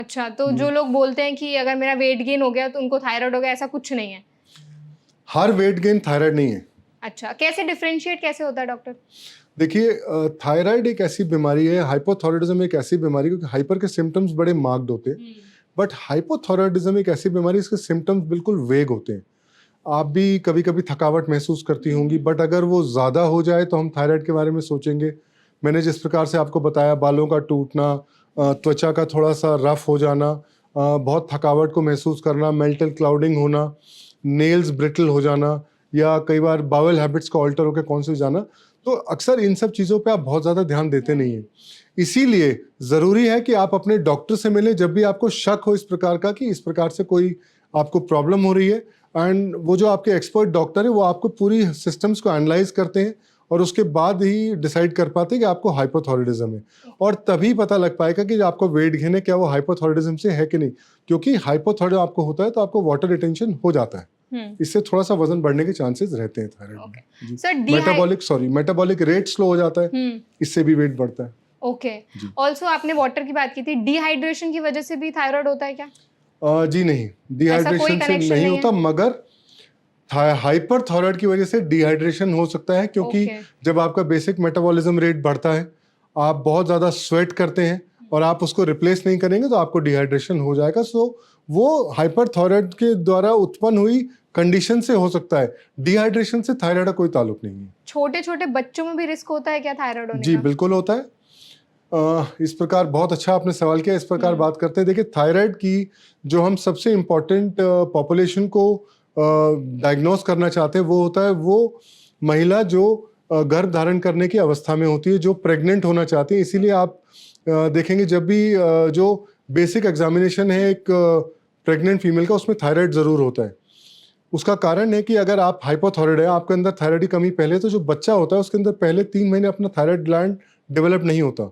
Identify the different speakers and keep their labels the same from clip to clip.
Speaker 1: अच्छा, तो
Speaker 2: जी।
Speaker 1: जो लोग बोलते हैं कि अगर मेरा वेट गेन हो गया तो उनको थायराइड हो गया, ऐसा कुछ नहीं है?
Speaker 2: हर वेट गेन थायराइड नहीं है।
Speaker 1: अच्छा, कैसे डिफरेंशिएट कैसे होता है डॉक्टर?
Speaker 2: देखिए थायराइड एक ऐसी बीमारी है, हाइपोथायराइडिज्म एक ऐसी बीमारी है, क्योंकि हाइपर के सिम्टम्स बड़े मार्क्ड होते हैं, बट हाइपोथायराइडिज्म एक ऐसी बीमारी इसके सिम्टम्स बिल्कुल वेग होते हैं। आप भी कभी कभी थकावट महसूस करती होंगी, बट अगर वो ज़्यादा हो जाए तो हम थायराइड के बारे में सोचेंगे। मैंने जिस प्रकार से आपको बताया, बालों का टूटना, त्वचा का थोड़ा सा रफ हो जाना, बहुत थकावट को महसूस करना, मेंटल क्लाउडिंग होना, नेल्स ब्रिटल हो जाना, या कई बार बावल हैबिट्स का ऑल्टर होकर कौन से जाना, तो अक्सर इन सब चीज़ों पे आप बहुत ज़्यादा ध्यान देते नहीं हैं। इसीलिए ज़रूरी है कि आप अपने डॉक्टर से मिलें जब भी आपको शक हो इस प्रकार का, कि इस प्रकार से कोई आपको प्रॉब्लम हो रही है, एंड वो जो आपके एक्सपर्ट डॉक्टर है वो आपको पूरी सिस्टम्स को एनालाइज करते हैं और उसके बाद ही डिसाइड कर पाते हैं कि आपको हाइपोथायराइडिज्म है, और तभी पता लग पाएगा कि आपको वेट गेन है, क्या वो हाइपोथायराइडिज्म से है कि नहीं। क्योंकि हाइपोथायराइडिज्म आपको होता है तो आपको वाटर रिटेंशन हो जाता है, इससे थोड़ा सा वजन बढ़ने के चांसेस रहते हैं थायराइड में।
Speaker 1: Okay
Speaker 2: ji.
Speaker 1: Sir,
Speaker 2: metabolic rate slow हो जाता है, इससे भी वेट बढ़ता है।
Speaker 1: ओके।
Speaker 2: जी।
Speaker 1: ऑल्सो आपने वाटर की बात की थी, डिहाइड्रेशन की वजह से भी थायराइड होता है क्या?
Speaker 2: जी नहीं,
Speaker 1: ऐसा कोई
Speaker 2: डिहाइड्रेशन से
Speaker 1: कनेक्शन
Speaker 2: नहीं
Speaker 1: नहीं
Speaker 2: होता,
Speaker 1: है?
Speaker 2: मगर हाइपर थायराइड की वजह से डिहाइड्रेशन हो सकता है, क्योंकि
Speaker 1: ओके।
Speaker 2: जब आपका बेसिक मेटाबॉलिज्म रेट बढ़ता है, आप बहुत ज़्यादा स्वेट करते हैं और आप उसको रिप्लेस नहीं करेंगे तो आपको डिहाइड्रेशन हो जाएगा। सो वो हाइपर थायराइड के द्वारा उत्पन्न हुई कंडीशन से हो सकता है, डिहाइड्रेशन से थायराइड का कोई ताल्लुक नहीं है।
Speaker 1: छोटे छोटे बच्चों में भी रिस्क होता है क्या थायराइड होने
Speaker 2: जी
Speaker 1: का?
Speaker 2: बिल्कुल होता है। इस प्रकार बहुत अच्छा आपने सवाल किया। इस प्रकार बात करते हैं, देखिए थायराइड की जो हम सबसे इम्पोर्टेंट पॉपुलेशन को डायग्नोस करना चाहते हैं, वो होता है वो महिला जो गर्भ धारण करने की अवस्था में होती है, जो प्रेग्नेंट होना चाहती है। इसीलिए आप देखेंगे जब भी जो बेसिक एग्जामिनेशन है एक प्रेग्नेंट फीमेल का, उसमें थायराइड ज़रूर होता है। उसका कारण है कि अगर आप हाइपोथायराइड है, आपके अंदर थायराइड की कमी पहले, तो जो बच्चा होता है उसके अंदर पहले 3 महीने अपना थायराइड ग्लैंड डेवलप नहीं होता,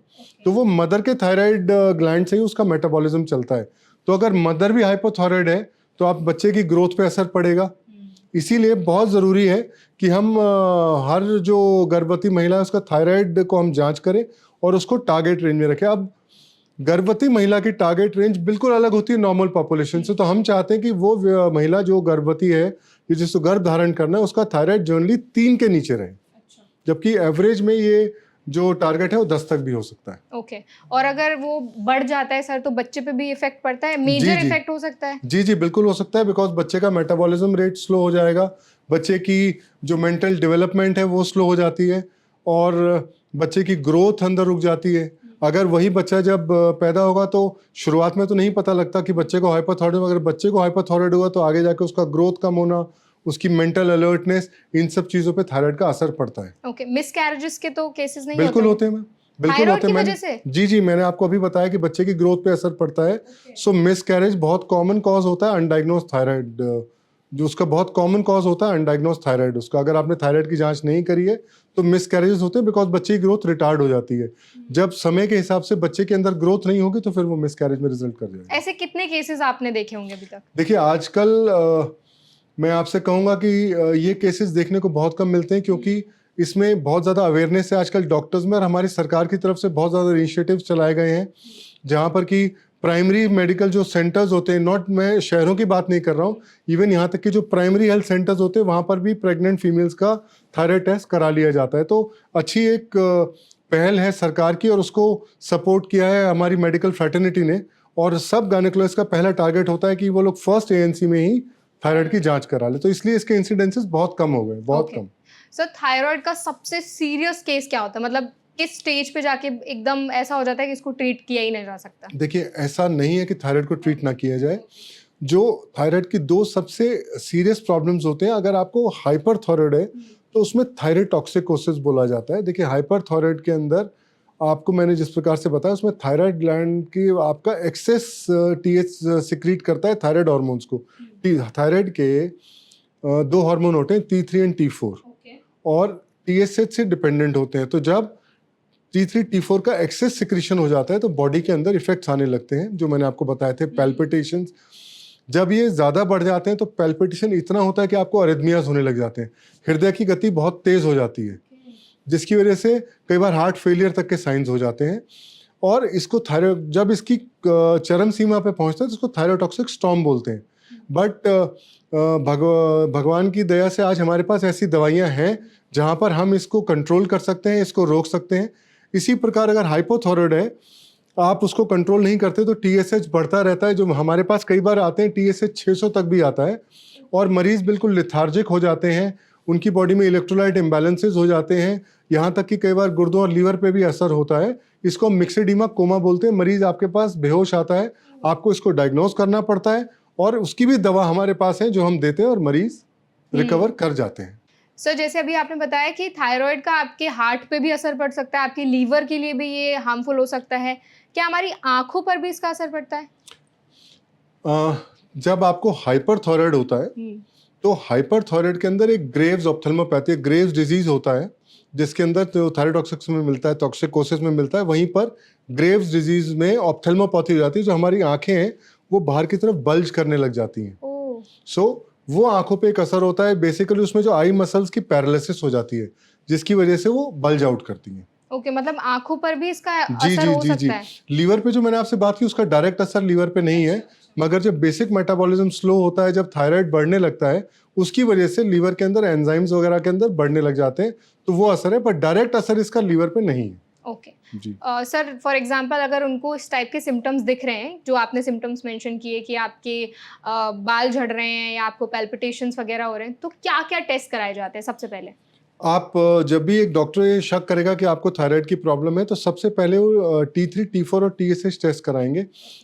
Speaker 2: तो वो मदर के थायराइड ग्लैंड से ही उसका मेटाबॉलिज्म चलता है। तो अगर मदर भी हाइपोथायराइड है तो आप बच्चे की ग्रोथ पे असर पड़ेगा। इसीलिए बहुत ज़रूरी है कि हम हर जो गर्भवती महिला है उसका थायराइड को हम जांच करें और उसको टारगेट रेंज में रखें। अब गर्भवती महिला की टारगेट रेंज बिल्कुल अलग होती है नॉर्मल पॉपुलेशन से, तो हम चाहते हैं कि वो महिला जो गर्भवती है, ये जिसको गर्भ धारण करना है, उसका थायराइड जनरली 3 के नीचे रहे। जबकि एवरेज में ये जो टारगेट है वो 10 तक भी हो सकता है।
Speaker 1: ओके। और अगर वो बढ़ जाता है सर, तो बच्चे पे भी इफेक्ट पड़ता है?
Speaker 2: जी
Speaker 1: मेजर
Speaker 2: जी
Speaker 1: इफेक्ट हो सकता है?
Speaker 2: जी जी बिल्कुल हो सकता है, बिकॉज बच्चे का मेटाबॉलिज्म रेट स्लो हो जाएगा, बच्चे की जो मेंटल डेवलपमेंट है वो स्लो हो जाती है, और बच्चे की ग्रोथ अंदर रुक जाती है। अगर वही बच्चा जब पैदा होगा तो शुरुआत में तो नहीं पता लगता कि बच्चे को हाइपोथायराइड, अगर बच्चे को हाइपोथायराइड हुआ तो आगे जाके उसका ग्रोथ कम होना, उसकी मेंटल अलर्टनेस, इन सब चीज़ों पे थायराइड का असर पड़ता है।
Speaker 1: ओके, मिसकैरेजेस के तो केसेस नहीं
Speaker 2: बिल्कुल
Speaker 1: होते
Speaker 2: होते हैं मैम, बिल्कुल
Speaker 1: थायराइड
Speaker 2: होते
Speaker 1: की
Speaker 2: हैं।
Speaker 1: वजह
Speaker 2: मैंने
Speaker 1: से?
Speaker 2: जी जी मैंने आपको अभी बताया कि बच्चे की ग्रोथ पे असर पड़ता है। सो मिसकैरेज बहुत कॉमन कॉज होता है, अनडायग्नोज थायराइड, जो उसका बहुत कॉमन कॉज होता है अनडायग्नोज थायराइड। उसका अगर आपने थायराइड की जांच नहीं करी है तो मिसकैरेजेस होते हैं, बिकॉज बच्चे की ग्रोथ रिटार्ड हो जाती है। जब समय के हिसाब से बच्चे के अंदर ग्रोथ नहीं होगी तो फिर वो मिसकैरेज में रिजल्ट कर जाएगा।
Speaker 1: ऐसे कितने केसेस आपने देखे होंगे अभी तक?
Speaker 2: देखिए आजकल मैं आपसे कहूँगा कि ये केसेस देखने को बहुत कम मिलते हैं, क्योंकि इसमें बहुत ज़्यादा अवेयरनेस है आजकल डॉक्टर्स में, और हमारी सरकार की तरफ से बहुत ज़्यादा इनिशिएटिव्स चलाए गए हैं, जहाँ पर कि प्राइमरी मेडिकल जो सेंटर्स होते हैं, नॉट, मैं शहरों की बात नहीं कर रहा हूँ, इवन यहाँ तक कि जो प्राइमरी हेल्थ सेंटर्स होते हैं वहाँ पर भी प्रेग्नेंट फीमेल्स का थायराइड टेस्ट करा लिया जाता है। तो अच्छी एक पहल है सरकार की, और उसको सपोर्ट किया है हमारी मेडिकल फ्रेटर्निटी ने, और सब गायनेकोलॉजिस्ट का पहला टारगेट होता है कि वो लोग फर्स्ट एएनसी में ही थायराइड की जांच करा ले, तो इसलिए इसके इंसिडेंसेस बहुत कम हो गए, बहुत कम।
Speaker 1: सर, थायराइड का सबसे सीरियस केस क्या होता है? मतलब किस स्टेज पे जाके एकदम ऐसा हो जाता है कि इसको ट्रीट किया ही नहीं जा सकता?
Speaker 2: देखिए ऐसा नहीं है कि थायराइड को ट्रीट ना किया जाए। जो थायराइड की 2 सबसे सीरियस प्रॉब्लम्स होते हैं, अगर आपको हाइपर थायराइड है तो उसमें थायराइड टॉक्सिकोसिस बोला जाता है। देखिए हाइपर थायराइड के अंदर आपको मैंने जिस प्रकार से बताया, उसमें थायराइड ग्लैंड की आपका एक्सेस टीएच सिक्रीट करता है थायराइड हार्मोन्स को। थायराइड के 2 हार्मोन होते हैं, T3 एंड T4, और TSH से डिपेंडेंट होते हैं। तो जब T3 T4 का एक्सेस सिक्रीशन हो जाता है तो बॉडी के अंदर इफेक्ट्स आने लगते हैं, जो मैंने आपको बताए थे, पैल्पिटेशंस। जब ये ज़्यादा बढ़ जाते हैं तो पैल्पिटेशन इतना होता है कि आपको अरिथमियाज होने लग जाते हैं, हृदय की गति बहुत तेज़ हो जाती है, जिसकी वजह से कई बार हार्ट फेलियर तक के साइंस हो जाते हैं। और इसको थायराइड जब इसकी चरम सीमा पे पहुंचता है तो इसको थायरोटॉक्सिक स्टॉर्म बोलते हैं। बट भगवान की दया से आज हमारे पास ऐसी दवाइयां हैं जहां पर हम इसको कंट्रोल कर सकते हैं, इसको रोक सकते हैं। इसी प्रकार अगर हाइपोथायराइड है, आप उसको कंट्रोल नहीं करते तो TSH बढ़ता रहता है। जो हमारे पास कई बार आते हैं TSH 600 तक भी आता है और मरीज बिल्कुल लिथार्जिक हो जाते हैं, उनकी बॉडी में इलेक्ट्रोलाइट इम्बैलेंसेस हो जाते हैं, यहाँ तक कि कई बार गुर्दों और लीवर पे भी असर होता है। इसको हम मिक्सेडीमा कोमा बोलते हैं। मरीज आपके पास बेहोश आता है, आपको इसको डायग्नोज करना पड़ता है और उसकी भी दवा हमारे पास है जो हम देते हैं और मरीज रिकवर कर जाते हैं।
Speaker 1: सर जैसे अभी आपने बताया कि थायराइड का आपके हार्ट पे भी असर पड़ सकता है, आपके लीवर के लिए भी ये हार्मफुल हो सकता है, क्या हमारी आंखों पर भी इसका असर पड़ता है?
Speaker 2: जब आपको हाइपरथायराइड होता है तो हाइपरथायराइड के अंदर एक ग्रेव्स ऑप्थेल्मोपैथी, ग्रेव्स डिजीज होता है जिसके अंदर तो थायरोटॉक्सिक्स में मिलता है, टॉक्सिकोसिस में मिलता है। वहीं पर ग्रेव्स डिजीज में ऑप्थेल्मोपैथी हो जाती है, जो हमारी आंखें हैं वो बाहर की तरफ बल्ज करने लग जाती हैं। सो वो आंखों पे एक असर होता है। बेसिकली उसमें जो आई मसल्स की पैरालिसिस हो जाती है जिसकी वजह से वो बल्ज आउट करती हैं।
Speaker 1: ओके, मतलब आंखों पर भी इसका
Speaker 2: जी
Speaker 1: असर
Speaker 2: जी
Speaker 1: हो
Speaker 2: जी जी
Speaker 1: सकता है।
Speaker 2: लीवर पे जो मैंने आपसे बात की उसका डायरेक्ट असर लीवर पे नहीं है, मगर जब बेसिक मेटाबॉलिज्म स्लो होता है, जब थायराइड बढ़ने लगता है, उसकी वजह से लीवर के अंदर एंजाइम्स वगैरह के अंदर बढ़ने लग जाते हैं, तो वो असर है। पर डायरेक्ट असर इसका लीवर पे नहीं है।
Speaker 1: Okay
Speaker 2: ji
Speaker 1: sir, for example अगर उनको इस टाइप के सिम्टम्स दिख रहे हैं जो आपने सिम्टम्स मेंशन किए कि आपके बाल झड़ रहे हैं या आपको पैल्पिटेशंस वगैरह हो रहे हैं, तो क्या क्या टेस्ट कराए जाते हैं सबसे पहले?
Speaker 2: आप जब भी एक डॉक्टर ये शक करेगा कि आपको थायराइड की प्रॉब्लम है तो सबसे पहले वो T3, T4 और TSH टेस्ट कराएंगे,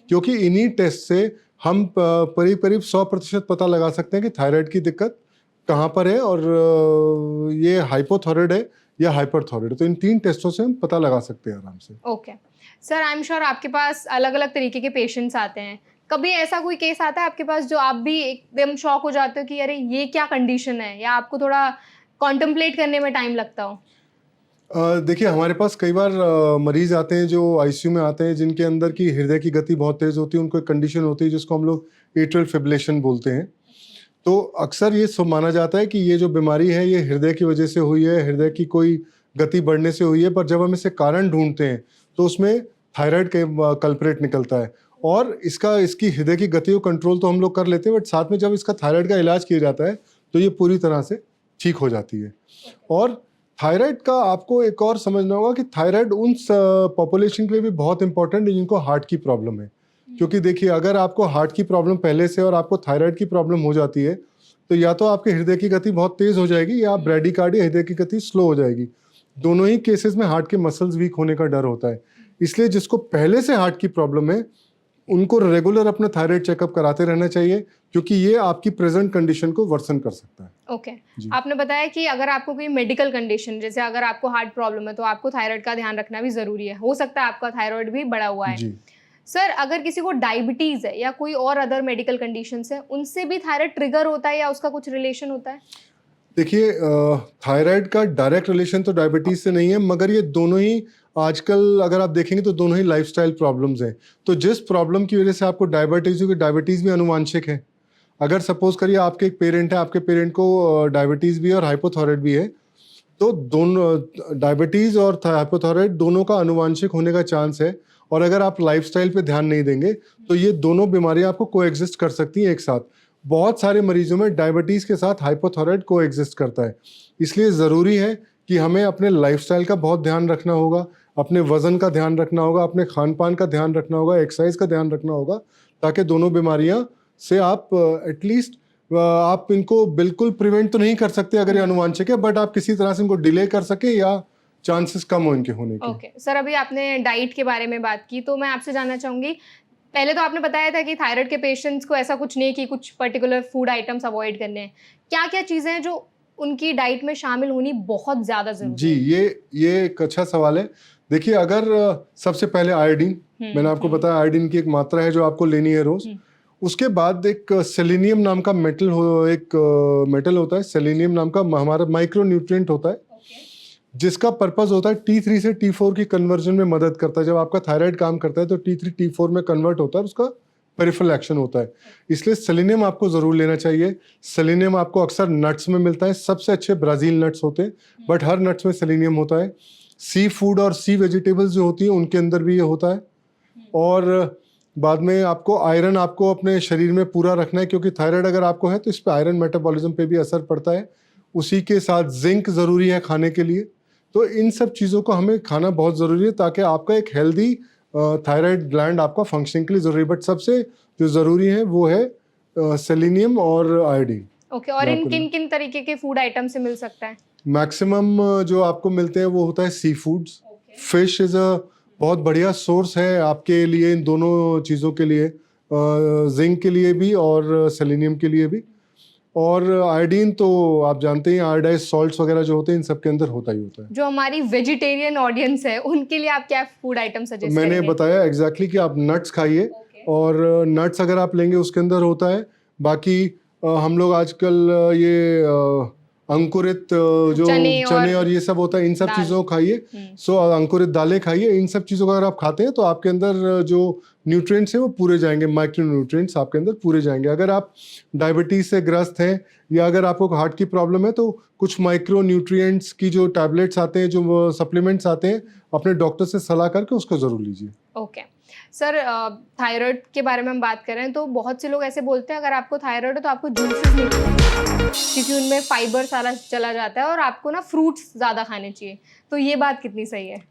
Speaker 2: क्योंकि इन्हीं टेस्ट से हम करीब करीब 100% पता लगा सकते हैं कि थायराइड की दिक्कत कहाँ पर है और ये हाइपोथायराइड है या हाइपरथायराइड। तो इन 3 टेस्टों से हम पता लगा सकते हैं आराम से।
Speaker 1: Okay sir, I am sure आपके पास अलग अलग तरीके के पेशेंट्स आते हैं। कभी ऐसा कोई केस आता है आपके पास जो आप भी एकदम शॉक हो जाते हो कि अरे ये क्या कंडीशन है, या आपको थोड़ा कॉन्टेम्पलेट करने में टाइम लगता हो?
Speaker 2: देखिए हमारे पास कई बार मरीज आते हैं जो ICU में आते हैं जिनके अंदर की हृदय की गति बहुत तेज होती है। उनको एक कंडीशन होती है जिसको हम लोग एट्रियल फिब्रिलेशन बोलते हैं। तो अक्सर ये सब माना जाता है कि ये जो बीमारी है ये हृदय की वजह से हुई है, हृदय की कोई गति बढ़ने से हुई है। पर जब हम इसे कारण ढूंढते हैं तो उसमें थायराइड का कल्प्रेट निकलता है और इसकी हृदय की गति को कंट्रोल तो हम लोग कर लेते हैं, बट साथ में जब इसका थायराइड का इलाज किया जाता है तो ये पूरी तरह से ठीक हो जाती है। और थायराइड का आपको एक और समझना होगा कि थायराइड उन पॉपुलेशन के लिए भी बहुत इंपॉर्टेंट है जिनको हार्ट की प्रॉब्लम है। क्योंकि देखिए अगर आपको हार्ट की प्रॉब्लम पहले से और आपको थायराइड की प्रॉब्लम हो जाती है तो या तो आपके हृदय की गति बहुत तेज हो जाएगी या ब्रैडीकार्डिया, हृदय की गति स्लो हो जाएगी। दोनों ही केसेस में हार्ट के मसल्स वीक होने का डर होता है। इसलिए जिसको पहले से हार्ट की प्रॉब्लम है उनको रेगुलर अपना थायराइड चेकअप कराते रहना चाहिए, क्योंकि ये आपकी प्रेजेंट कंडीशन को वर्सन कर सकता है।
Speaker 1: ओके आपने बताया कि अगर आपको कोई मेडिकल कंडीशन, जैसे अगर आपको हार्ट प्रॉब्लम है तो आपको थायराइड का ध्यान रखना भी जरूरी है। हो सकता है आपका थायराइड भी बढ़ा हुआ है।
Speaker 2: जी
Speaker 1: सर अगर किसी को डायबिटीज है या कोई और अदर मेडिकल कंडीशंस है, उनसे भी थायराइड ट्रिगर होता है या उसका कुछ रिलेशन होता है?
Speaker 2: देखिए थायराइड का डायरेक्ट रिलेशन तो डायबिटीज से नहीं है, मगर ये दोनों ही आजकल अगर आप देखेंगे तो दोनों ही लाइफस्टाइल प्रॉब्लम्स हैं। तो जिस प्रॉब्लम की वजह से आपको डायबिटीज होगी, डायबिटीज भी अनुवांशिक है। अगर सपोज करिए आपके एक पेरेंट है, आपके पेरेंट को डायबिटीज भी है और हाइपोथायराइड भी है, तो दोनों डायबिटीज और हाइपोथायराइड दोनों का अनुवांशिक होने का चांस है। और अगर आप लाइफस्टाइल पे ध्यान नहीं देंगे तो ये दोनों बीमारियां आपको कोएग्जिस्ट कर सकती हैं एक साथ। बहुत सारे मरीजों में डायबिटीज के साथ हाइपोथायराइड कोएग्जिस्ट करता है। इसलिए ज़रूरी है कि हमें अपने लाइफस्टाइल का बहुत ध्यान रखना होगा, अपने वजन का ध्यान रखना होगा, अपने खान पान का ध्यान रखना होगा, एक्सरसाइज का ध्यान रखना होगा, ताकि दोनों बीमारियां से आप एटलीस्ट आप इनको बिल्कुल प्रिवेंट तो नहीं कर सकते अगर ये अनुवांशिक है, बट आप किसी तरह से इनको डिले कर सके या चांसेस कम हो इनके होने के।
Speaker 1: ओके सर, अभी आपने डाइट के बारे में बात की तो मैं आपसे जानना चाहूंगी, पहले तो आपने बताया था कि थायराइड के पेशेंट्स को ऐसा कुछ नहीं कि कुछ पर्टिकुलर फूड आइटम्स अवॉइड करने हैं। क्या क्या चीज़ें हैं जो उनकी डाइट में शामिल होनी बहुत ज़्यादा जरूरी
Speaker 2: जी
Speaker 1: है?
Speaker 2: ये एक अच्छा सवाल है। देखिए अगर सबसे पहले आयोडीन, मैंने आपको बताया आयोडीन की एक मात्रा है जो आपको लेनी है रोज। उसके बाद एक सेलेनियम नाम का मेटल होता है, सेलेनियम नाम का हमारा माइक्रो न्यूट्रिएंट होता है, जिसका पर्पस होता है T3 से T4 की कन्वर्जन में मदद करता है। जब आपका थायराइड काम करता है तो T3 T4 में कन्वर्ट होता है, उसका पेरिफेरल एक्शन होता है। इसलिए सेलेनियम आपको जरूर लेना चाहिए। सेलेनियम आपको अक्सर नट्स में मिलता है, सबसे अच्छे ब्राजील नट्स होते हैं, बट हर नट्स में सेलेनियम होता है। सी फूड और सी वेजिटेबल्स जो होती हैं उनके अंदर भी ये होता है। और बाद में आपको आयरन आपको अपने शरीर में पूरा रखना है, क्योंकि थायराइड अगर आपको है तो इस पर आयरन मेटाबॉलिज्म पे भी असर पड़ता है। उसी के साथ जिंक ज़रूरी है खाने के लिए। तो इन सब चीज़ों को हमें खाना बहुत ज़रूरी है ताकि आपका एक हेल्दी थायराइड ग्लैंड आपका फंक्शनिंग के लिए ज़रूरी है। बट सबसे जो ज़रूरी है वो है सेलेनियम और आयोडीन।
Speaker 1: ओके, और इन किन किन तरीके के फूड आइटम से मिल सकता है?
Speaker 2: मैक्सिमम जो आपको मिलते हैं वो होता है sea foods. Fish is a बहुत बढ़िया सोर्स है आपके लिए इन दोनों चीज़ों के लिए, जिंक के लिए भी और सेलेनियम के लिए भी। और आयोडीन तो आप जानते हैं, आयोडाइज सॉल्ट्स वगैरह जो होते हैं इन सब के अंदर होता ही होता है।
Speaker 1: जो हमारी वेजिटेरियन ऑडियंस है उनके लिए आप क्या फूड आइटम सजेस्ट
Speaker 2: मैंने
Speaker 1: करेंगे?
Speaker 2: बताया एग्जैक्टली कि आप नट्स खाइए। और नट्स अगर आप लेंगे उसके अंदर होता है। बाकी हम लोग आजकल ये अंकुरित जो चने और ये सब होता है, इन सब
Speaker 1: दाल।
Speaker 2: चीज़ों को खाइए। सो अंकुरित दालें खाइए। इन सब चीज़ों को अगर आप खाते हैं तो आपके अंदर जो न्यूट्रिएंट्स हैं वो पूरे जाएंगे, माइक्रो न्यूट्रिएंट्स आपके अंदर पूरे जाएंगे। अगर आप डायबिटीज़ से ग्रस्त हैं या अगर आपको हार्ट की प्रॉब्लम है तो कुछ माइक्रो न्यूट्रिएंट्स की जो टैबलेट्स आते हैं, जो सप्लीमेंट्स आते हैं, अपने डॉक्टर से सलाह करके उसको ज़रूर लीजिए।
Speaker 1: ओके सर, थायराइड के बारे में हम बात कर रहे हैं तो बहुत से लोग ऐसे बोलते हैं अगर आपको थायराइड है तो आपको जूसेस नहीं पीने, क्योंकि उनमें फाइबर सारा चला जाता है और आपको ना फ्रूट्स ज़्यादा खाने चाहिए। तो ये बात कितनी सही है?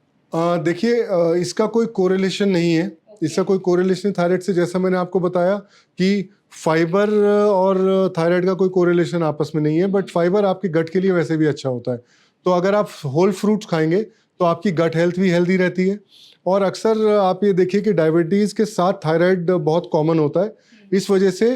Speaker 2: देखिए, इसका कोई कोरिलेशन नहीं है। इसका कोई कोरिलेशन थायराइड से, जैसा मैंने आपको बताया कि फाइबर और थायराइड का कोई कोरिलेशन आपस में नहीं है। बट फाइबर आपके गट के लिए वैसे भी अच्छा होता है। तो अगर आप होल फ्रूट्स खाएंगे तो आपकी गट हेल्थ भी हेल्दी रहती है। और अक्सर आप ये देखिए कि डायबिटीज़ के साथ थायराइड बहुत कॉमन होता है। इस वजह से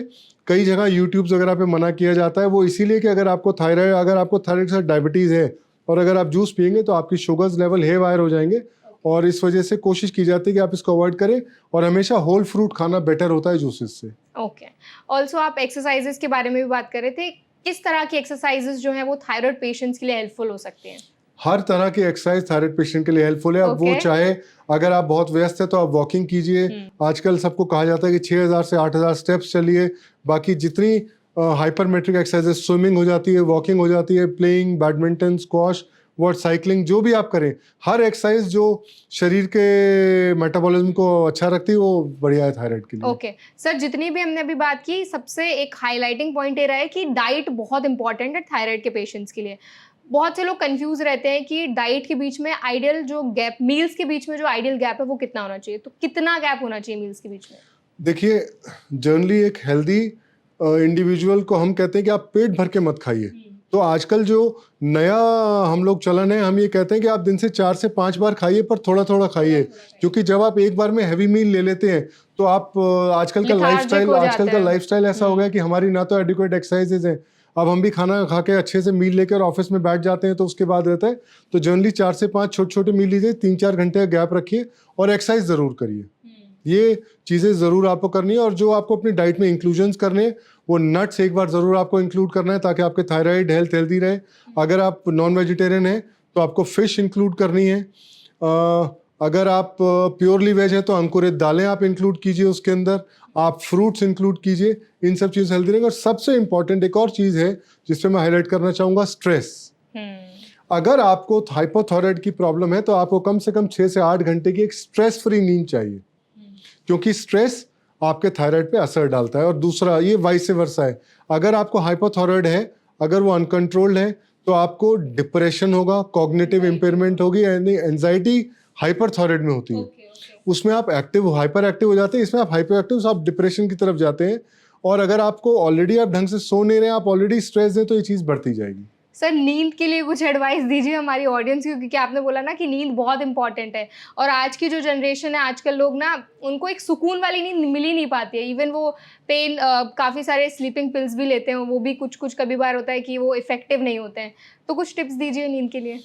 Speaker 2: कई जगह यूट्यूब्स वगैरह पे मना किया जाता है, वो इसीलिए कि अगर आपको थायराइड के साथ डायबिटीज़ है और अगर आप जूस पियेंगे तो आपकी शुगर्स लेवल हे वायर हो जाएंगे। और इस वजह से कोशिश की जाती है कि आप इसको अवॉइड करें और हमेशा होल फ्रूट खाना बेटर होता है जूसेस से।
Speaker 1: ओके, ऑल्सो आप एक्सरसाइजेस के बारे में भी बात कर रहे थे। किस तरह की एक्सरसाइजेस जो हैं वो थायराइड पेशेंट्स के लिए हेल्पफुल हो सकते हैं?
Speaker 2: हर तरह की एक्सरसाइज थायराइड पेशेंट के लिए हेल्पफुल है। अब वो
Speaker 1: Okay.
Speaker 2: चाहे अगर आप बहुत व्यस्त है तो आप वॉकिंग कीजिए। आजकल सबको कहा जाता है कि 6000 से 8000 स्टेप्स चलिए। बाकी जितनी हाइपरमेट्रिक एक्सरसाइजेस, स्विमिंग हो जाती है, वॉकिंग हो जाती है, playing badminton, squash, word cycling, जो भी आप करें, हर एक्सरसाइज जो शरीर के मेटाबॉलिज्म को अच्छा रखती है वो बढ़िया है थायराइड के लिए।
Speaker 1: ओके सर, जितनी भी हमने अभी बात की सबसे एक हाईलाइटिंग पॉइंट ये रहा है कि डाइट बहुत इंपॉर्टेंट है थायराइड के पेशेंट्स के लिए। बहुत से लोग कंफ्यूज रहते हैं कि डाइट के बीच में आइडियल जो गैप, मील्स के बीच में जो आइडियल गैप है वो कितना होना चाहिए, तो कितना गैप होना चाहिए मील्स के बीच में?
Speaker 2: देखिए, जनरली एक हेल्दी इंडिविजुअल को हम कहते हैं कि आप पेट भर के मत खाइए। तो आजकल जो नया हम लोग चलन है, हम ये कहते हैं कि आप दिन से 4 से 5 बार खाइए, पर थोड़ा थोड़ा खाइए। क्योंकि जब आप एक बार में हैवी मील ले लेते हैं तो आप आजकल का लाइफस्टाइल ऐसा हो गया कि हमारी ना तो एडिक्वेट एक्सरसाइजेज हैं। अब हम भी खाना खा के अच्छे से मील लेकर ऑफिस में बैठ जाते हैं तो उसके बाद रहता है। तो जनरली 4 से 5 छोटे छोटे मील लीजिए, 3-4 घंटे का गैप रखिए और एक्सरसाइज ज़रूर करिए। ये चीज़ें ज़रूर आपको करनी है। और जो आपको अपनी डाइट में इंक्लूजन्स करने हैं, वो नट्स एक बार ज़रूर आपको इंक्लूड करना है ताकि आपके थायराइड हेल्थ हेल्दी रहे। अगर आप नॉन वेजिटेरियन हैं तो आपको फिश इंक्लूड करनी है। अगर आप प्योरली वेज हैं तो अंकुरित दालें आप इंक्लूड कीजिए उसके अंदर, आप फ्रूट्स इंक्लूड कीजिए। इन सब चीज़ हेल्दी रहेंगे। और सबसे इंपॉर्टेंट एक और चीज़ है जिस पे मैं हाईलाइट करना चाहूँगा, स्ट्रेस। अगर आपको हाइपोथायराइड की प्रॉब्लम है तो आपको कम से कम 6 से 8 घंटे की एक स्ट्रेस फ्री नींद चाहिए, क्योंकि स्ट्रेस आपके थायराइड पे असर डालता है। और दूसरा, ये वाइस वर्सा है, अगर आपको हाइपोथायराइड है, अगर वो अनकंट्रोल्ड है तो आपको डिप्रेशन होगा, कॉग्निटिव इंपेयरमेंट होगी, यानी एंजाइटी हाइपरथायराइड में होती है। उसमें आप हाइपर एक्टिव हो जाते हैं, इसमें आप हाइपर एक्टिव, आप डिप्रेशन की तरफ जाते हैं। और अगर आपको ऑलरेडी आप ढंग से सो नहीं रहे हैं, आप ऑलरेडी स्ट्रेस हैं, तो ये चीज़ बढ़ती जाएगी।
Speaker 1: सर, नींद के लिए कुछ एडवाइस दीजिए हमारी ऑडियंस को, क्योंकि आपने बोला ना कि नींद बहुत इंपॉर्टेंट है और आज की जो जनरेशन है, आजकल लोग ना, उनको एक सुकून वाली नींद मिल ही नहीं पाती है। इवन वो काफ़ी सारे स्लीपिंग पिल्स भी लेते हैं, वो भी कुछ कभी बार होता है कि वो इफेक्टिव नहीं होते हैं। तो कुछ टिप्स दीजिए नींद के लिए।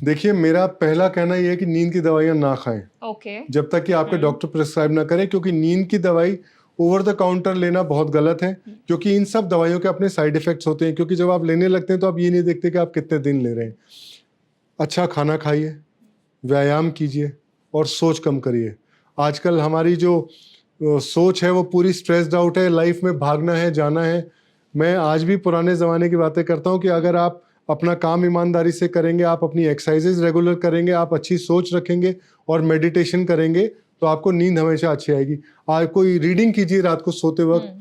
Speaker 2: देखिए, मेरा पहला कहना यह है कि नींद की दवाइयाँ ना खाएं जब तक कि आपके डॉक्टर प्रिस्क्राइब ना करें, क्योंकि नींद की दवाई ओवर द काउंटर लेना बहुत गलत है। क्योंकि इन सब दवाइयों के अपने साइड इफेक्ट्स होते हैं। क्योंकि जब आप लेने लगते हैं तो आप ये नहीं देखते कि आप कितने दिन ले रहे हैं। अच्छा खाना खाइए, व्यायाम कीजिए और सोच कम करिए। आजकल हमारी जो सोच है वो पूरी स्ट्रेस्ड आउट है, लाइफ में भागना है, जाना है। मैं आज भी पुराने ज़माने की बातें करता हूँ कि अगर आप अपना काम ईमानदारी से करेंगे, आप अपनी एक्सरसाइजेज रेगुलर करेंगे, आप अच्छी सोच रखेंगे और मेडिटेशन करेंगे तो आपको नींद हमेशा अच्छी आएगी। आप कोई रीडिंग कीजिए रात को सोते वक्त।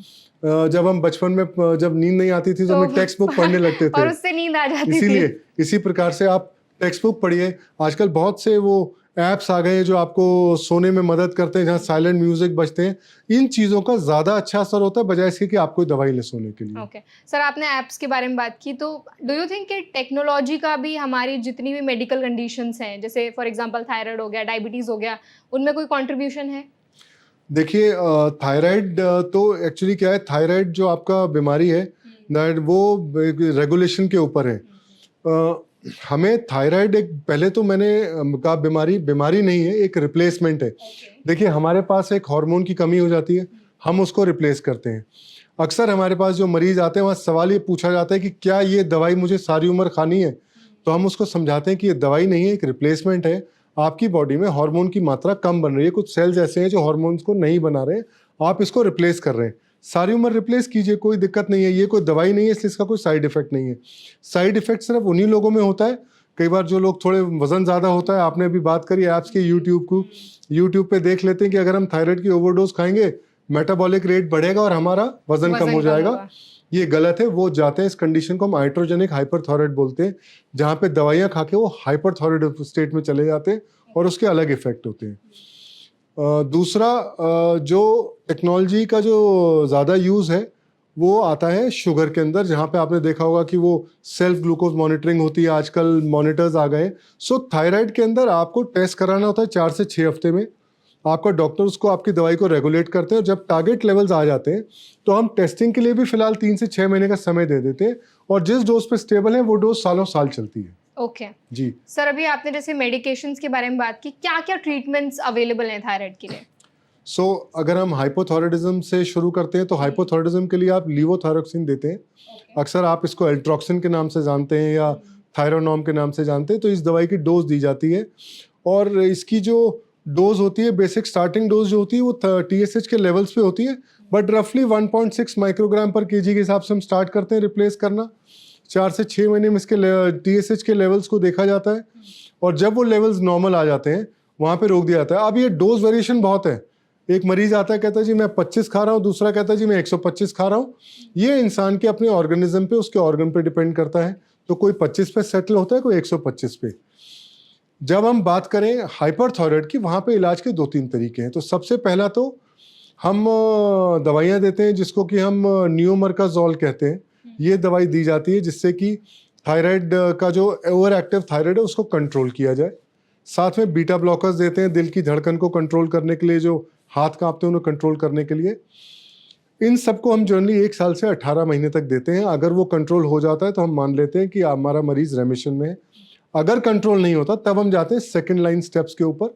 Speaker 2: जब हम बचपन में जब नींद नहीं आती थी तो हम टेक्स्ट बुक पढ़ने लगते थे
Speaker 1: और उससे नींद आ जाती थी।
Speaker 2: इसीलिए इसी प्रकार से आप टेक्स्ट बुक पढ़िए। आजकल बहुत से वो ऐप्स आ गए हैं जो आपको सोने में मदद करते हैं, जहाँ साइलेंट म्यूजिक बजते हैं। इन चीज़ों का ज़्यादा अच्छा असर होता है बजाय इसके कि आप कोई दवाई ले सोने के लिए।
Speaker 1: ओके सर, आपने ऐप्स के बारे में बात की, तो डू यू थिंक कि टेक्नोलॉजी का भी हमारी जितनी भी मेडिकल कंडीशंस हैं, जैसे फॉर एग्जांपल थायराइड हो गया, डायबिटीज़ हो गया, उनमें कोई कंट्रीब्यूशन है?
Speaker 2: देखिए थायराइड तो एक्चुअली क्या है, थायराइड जो आपका बीमारी है दैट वो रेगुलेशन के ऊपर है। हमें थायराइड एक पहले तो मैंने कहा बीमारी नहीं है, एक रिप्लेसमेंट है। देखिए हमारे पास एक हार्मोन की कमी हो जाती है, हम उसको रिप्लेस करते हैं। अक्सर हमारे पास जो मरीज आते हैं वहाँ सवाल ये पूछा जाता है कि क्या ये दवाई मुझे सारी उम्र खानी है? तो हम उसको समझाते हैं कि ये दवाई नहीं है, एक रिप्लेसमेंट है। आपकी बॉडी में हार्मोन की मात्रा कम बन रही है, कुछ सेल्स ऐसे हैं जो हार्मोन्स को नहीं बना रहे, आप इसको रिप्लेस कर रहे हैं। सारी उम्र रिप्लेस कीजिए, कोई दिक्कत नहीं है। ये कोई दवाई नहीं है इसलिए इसका कोई साइड इफेक्ट नहीं है। साइड इफेक्ट सिर्फ उन्हीं लोगों में होता है, कई बार जो लोग थोड़े वजन ज़्यादा होता है, आपने अभी बात करी ऐप्स की, यूट्यूब पे देख लेते हैं कि अगर हम थायराइड की ओवरडोज खाएंगे मेटाबॉलिक रेट बढ़ेगा और हमारा वजन कम हो जाएगा। ये गलत है। वो जाते हैं, इस कंडीशन को हम हाइड्रोजेनिक हाइपरथायराइड बोलते हैं, जहाँ पे दवाइयाँ खा के वो हाइपरथायराइड स्टेट में चले जाते हैं और उसके अलग इफेक्ट होते हैं। दूसरा जो टेक्नोलॉजी का जो ज़्यादा यूज़ है वो आता है शुगर के अंदर, जहाँ पे आपने देखा होगा कि वो सेल्फ ग्लूकोज मॉनिटरिंग होती है, आजकल मॉनिटर्स आ गए। सो थायराइड के अंदर आपको टेस्ट कराना होता है 4 से 6 हफ्ते में। आपका डॉक्टर उसको आपकी दवाई को रेगुलेट करते हैं और जब टारगेट लेवल्स आ जाते हैं तो हम टेस्टिंग के लिए भी फिलहाल 3 से 6 महीने का समय दे देते हैं और जिस डोज पे स्टेबल है वो डोज सालों साल चलती है।
Speaker 1: ओके
Speaker 2: जी
Speaker 1: सर, अभी आपने जैसे मेडिकेशंस के बारे में बात की, क्या क्या ट्रीटमेंट्स अवेलेबल हैं थायराइड के लिए?
Speaker 2: अगर हम हाइपोथायराइडिज्म से शुरू करते हैं तो हाइपोथायराइडिज्म के लिए आप लीवोथायरोक्सिन देते हैं। अक्सर आप इसको एल्ट्रॉक्सिन के नाम से जानते हैं या थायरोनॉम के नाम से जानते हैं। तो इस दवाई की डोज दी जाती है और इसकी जो डोज होती है, बेसिक स्टार्टिंग डोज जो होती है वो TSH के लेवल्स पे होती है, बट रफली 1.6 माइक्रोग्राम पर केजी के हिसाब से हम स्टार्ट करते हैं रिप्लेस करना। 4 से 6 महीने में इसके TSH के लेवल्स को देखा जाता है और जब वो लेवल्स नॉर्मल आ जाते हैं वहाँ पे रोक दिया जाता है। अब ये डोज वेरिएशन बहुत है। एक मरीज आता है कहता है जी मैं 25 खा रहा हूँ, दूसरा कहता है जी मैं 125 खा रहा हूँ। ये इंसान के अपने ऑर्गेनिज्म पे, उसके ऑर्गन पे डिपेंड करता है। तो कोई 25 पे सेटल होता है, कोई 125 पे। जब हम बात करें हाइपरथायराइड की, वहाँ पे इलाज के 2-3 तरीके हैं। तो सबसे पहला तो हम दवाइयाँ देते हैं जिसको कि हम न्यूमरकाजोल कहते हैं। ये दवाई दी जाती है जिससे कि थायराइड का जो ओवर एक्टिव थायराइड है उसको कंट्रोल किया जाए। साथ में बीटा ब्लॉकर्स देते हैं दिल की धड़कन को कंट्रोल करने के लिए, जो हाथ कांपते हैं उन्हें कंट्रोल करने के लिए। इन सबको हम जनरली 1 साल से 18 महीने तक देते हैं। अगर वो कंट्रोल हो जाता है तो हम मान लेते हैं कि हमारा मरीज रेमिशन में है। अगर कंट्रोल नहीं होता तब हम जाते हैं सेकेंड लाइन स्टेप्स के ऊपर।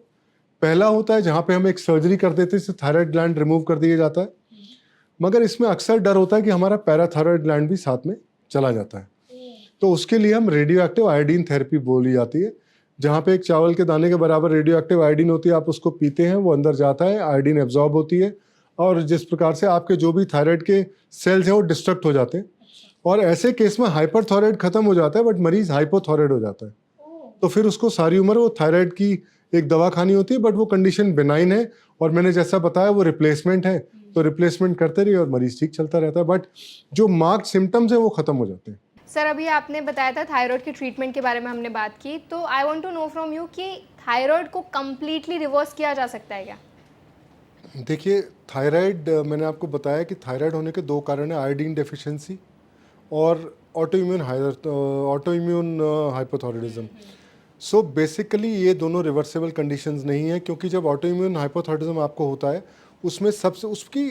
Speaker 2: पहला होता है जहाँ पे हम एक सर्जरी कर देते हैं, इससे थायराइड ग्लैंड रिमूव कर दिया जाता है। मगर इसमें अक्सर डर होता है कि हमारा पैराथायराइड ग्लैंड भी साथ में चला जाता है। तो उसके लिए हम रेडियो एक्टिव आयोडीन थेरेपी बोली जाती है, जहाँ पे एक चावल के दाने के बराबर रेडियो एक्टिव आयोडीन होती है। आप उसको पीते हैं, वो अंदर जाता है, आयोडीन एब्जॉर्ब होती है और जिस प्रकार से आपके जो भी थायराइड के सेल्स हैं वो डिस्ट्रक्ट हो जाते हैं। और ऐसे केस में हाइपरथायराइड खत्म हो जाता है बट मरीज हाइपोथायराइड हो जाता है। तो फिर उसको सारी उम्र वो थायराइड की एक दवा खानी होती है, बट वो कंडीशन बेनाइन है और मैंने जैसा बताया वो रिप्लेसमेंट है। तो रिप्लेसमेंट करते रहिए और मरीज ठीक चलता रहता है, बट जो मार्क्ड सिम्टम्स हैं वो खत्म हो जाते हैं।
Speaker 1: सर, अभी आपने बताया था थायराइड के ट्रीटमेंट के बारे में हमने बात की, तो I want to know from you कि थायराइड को कम्प्लीटली रिवर्स किया जा सकता है क्या?
Speaker 2: देखिए मैंने आपको बताया कि थायराइड होने के 2 कारण हैं, आयोडीन डेफिशिएंसी और ऑटोइम्यून हाइपोथायराइडिज्म। सो बेसिकली ये दोनों रिवर्सेबल कंडीशंस नहीं है, क्योंकि जब ऑटोइम्यून हाइपोथायराइडिज्म आपको होता है उसमें सबसे उसकी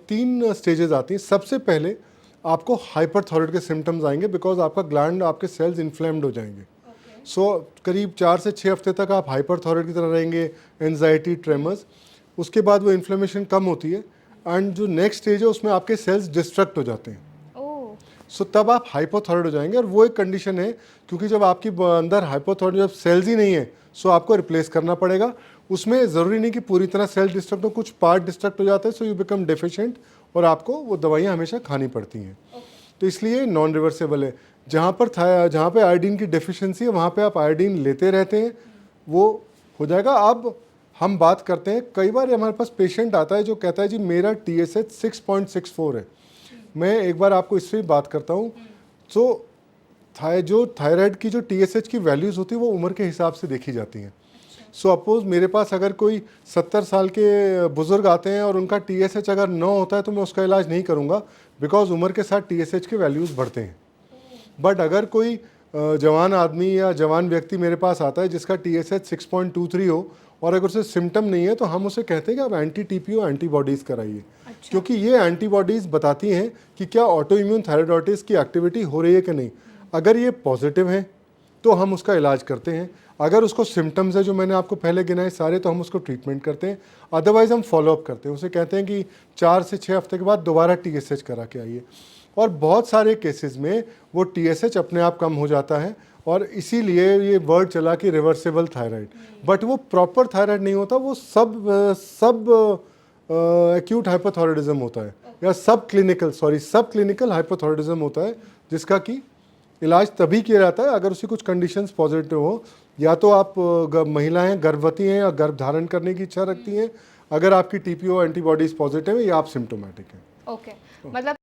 Speaker 2: 3 स्टेजेस आती हैं। सबसे पहले आपको हाइपरथायराइड के सिम्टम्स आएंगे बिकॉज आपका ग्लैंड, आपके सेल्स इन्फ्लेम्ड हो जाएंगे। सो करीब 4 से 6 हफ्ते तक आप हाइपरथायराइड की तरह रहेंगे, एंजाइटी, ट्रेमर्स। उसके बाद वो इन्फ्लेमेशन कम होती है एंड जो नेक्स्ट स्टेज है उसमें आपके सेल्स डिस्ट्रक्ट हो जाते हैं। सो तब आप हाइपोथायराइड हो जाएंगे और वो एक कंडीशन है, क्योंकि जब आपकी अंदर हाइपोथायराइड, जब सेल्स ही नहीं है सो आपको रिप्लेस करना पड़ेगा। उसमें ज़रूरी नहीं कि पूरी तरह सेल डिस्ट्रक्ट हो, कुछ पार्ट डिस्ट्रक्ट हो जाता है, सो यू बिकम डेफिशिएंट और आपको वो दवाइयाँ हमेशा खानी पड़ती हैं। तो इसलिए नॉन रिवर्सेबल है। जहाँ पे आयोडीन की डेफिशिएंसी है वहाँ पे आप आयोडीन लेते रहते हैं, वो हो जाएगा। अब हम बात करते हैं, कई बार हमारे पास पेशेंट आता है जो कहता है जी मेरा TSH 6.64 है। मैं एक बार आपको इससे भी बात करता हूँ। तो जो थायराइड की जो TSH की वैल्यूज़ होती है वो उम्र के हिसाब से देखी जाती हैं। सो अपोज मेरे पास अगर कोई 70 साल के बुजुर्ग आते हैं और उनका TSH अगर 9 होता है तो मैं उसका इलाज नहीं करूँगा, बिकॉज उम्र के साथ TSH के वैल्यूज़ बढ़ते हैं। बट अगर कोई जवान आदमी या जवान व्यक्ति मेरे पास आता है जिसका TSH 6.23 हो और अगर उसे सिम्टम नहीं है तो हम उसे कहते हैं कि आप एंटी TPO एंटीबॉडीज़ कराइए। क्योंकि ये एंटीबॉडीज़ बताती हैं कि क्या ऑटो इम्यून थायराइडाइटिस की एक्टिविटी हो रही है कि नहीं। अगर ये पॉजिटिव है तो हम उसका इलाज करते हैं, अगर उसको सिम्टम्स है जो मैंने आपको पहले गिनाए सारे तो हम उसको ट्रीटमेंट करते हैं, अदरवाइज हम फॉलोअप करते हैं। उसे कहते हैं कि 4 से 6 हफ्ते के बाद दोबारा TSH करा के आइए। और बहुत सारे केसेस में वो TSH अपने आप कम हो जाता है और इसीलिए ये वर्ड चला कि रिवर्सिबल थायराइड। बट वो प्रॉपर थायराइड नहीं होता, वो सब एक्यूट हाइपोथायराइडिज्म होता है या सब क्लिनिकल हाइपोथायराइडिज्म होता है, जिसका कि इलाज तभी किया जाता है अगर उसकी कुछ कंडीशंस पॉजिटिव हो। या तो आप महिलाएं गर्भवती हैं या गर्भ धारण करने की इच्छा रखती हैं, अगर आपकी TPO एंटीबॉडीज पॉजिटिव है या आप सिम्टोमेटिक हैं।
Speaker 1: ओके, मतलब